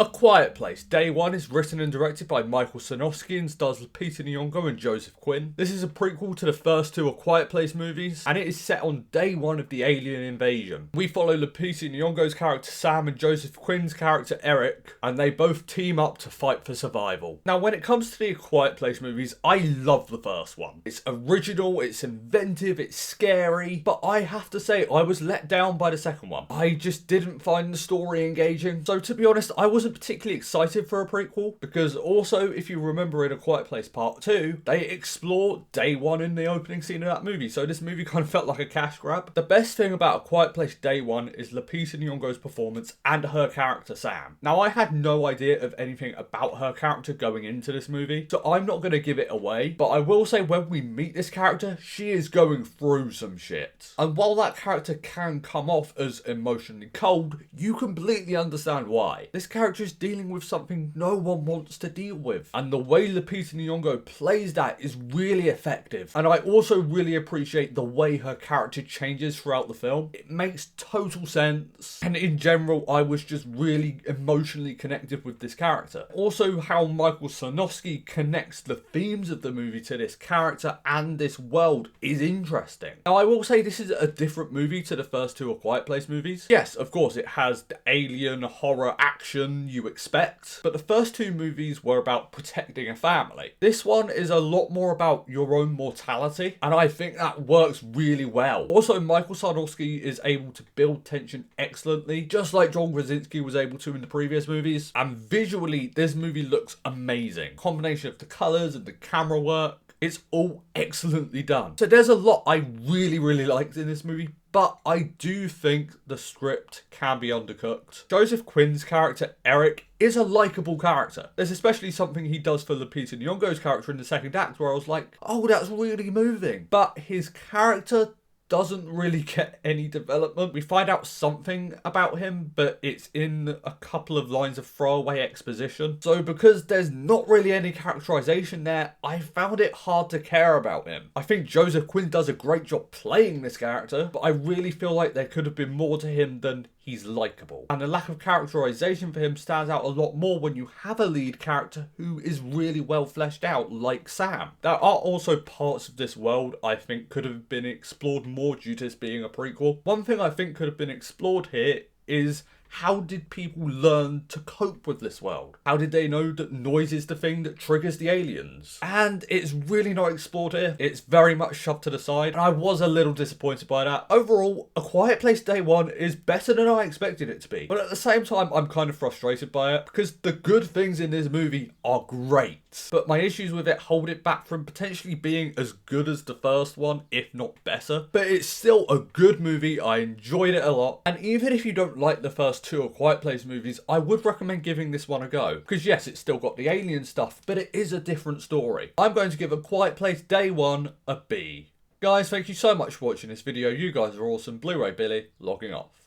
A Quiet Place Day 1 is written and directed by Michael Sarnoski and stars Lupita Nyong'o and Joseph Quinn. This is a prequel to the first two A Quiet Place movies, and it is set on day 1 of the alien invasion. We follow Lupita Nyong'o's character Sam and Joseph Quinn's character Eric, and they both team up to fight for survival. Now, when it comes to the A Quiet Place movies, I love the first one. It's original, it's inventive, it's scary, but I have to say I was let down by the second one. I just didn't find the story engaging. So to be honest, I wasn't particularly excited for a prequel, because also, if you remember in A Quiet Place Part 2, they explore day 1 in the opening scene of that movie, so this movie kind of felt like a cash grab. The best thing about A Quiet Place Day 1 is Lupita Nyong'o's performance and her character Sam. Now, I had no idea of anything about her character going into this movie, so I'm not going to give it away, but I will say when we meet this character, she is going through some shit. And while that character can come off as emotionally cold, you completely understand why. This character is dealing with something no one wants to deal with, and the way Lupita Nyong'o plays that is really effective. And I also really appreciate the way her character changes throughout the film. It makes total sense, and in general I was just really emotionally connected with this character. Also, how Michael Sarnoski connects the themes of the movie to this character and this world is interesting. Now, I will say this is a different movie to the first two A Quiet Place movies. Yes, of course, it has the alien horror action you expect, but the first two movies were about protecting a family. This one is a lot more about your own mortality, and I think that works really well. Also, Michael Sarnoski is able to build tension excellently, just like John Krasinski was able to in the previous movies, and visually this movie looks amazing. Combination of the colours and the camera work, it's all excellently done. So there's a lot I really liked in this movie, but I do think the script can be undercooked. Joseph Quinn's character, Eric, is a likeable character. There's especially something he does for Lupita Nyong'o's character in the second act where I was like, oh, that's really moving. But his character doesn't really get any development. We find out something about him, but it's in a couple of lines of throwaway exposition. So because there's not really any characterization there, I found it hard to care about him. I think Joseph Quinn does a great job playing this character, but I really feel like there could have been more to him than he's likable. And the lack of characterization for him stands out a lot more when you have a lead character who is really well fleshed out, like Sam. There are also parts of this world I think could have been explored more due to this being a prequel. One thing I think could have been explored here is how did people learn to cope with this world? How did they know that noise is the thing that triggers the aliens? And it's really not explored here. It's very much shoved to the side, and I was a little disappointed by that. Overall, A Quiet Place Day 1 is better than I expected it to be. But at the same time, I'm kind of frustrated by it, because the good things in this movie are great. But my issues with it hold it back from potentially being as good as the first one, if not better. But it's still a good movie. I enjoyed it a lot. And even if you don't like the first two A Quiet Place movies, I would recommend giving this one a go. Because yes, it's still got the alien stuff, but it is a different story. I'm going to give A Quiet Place Day 1 a B. Guys, thank you so much for watching this video. You guys are awesome. Blu-ray Billy, logging off.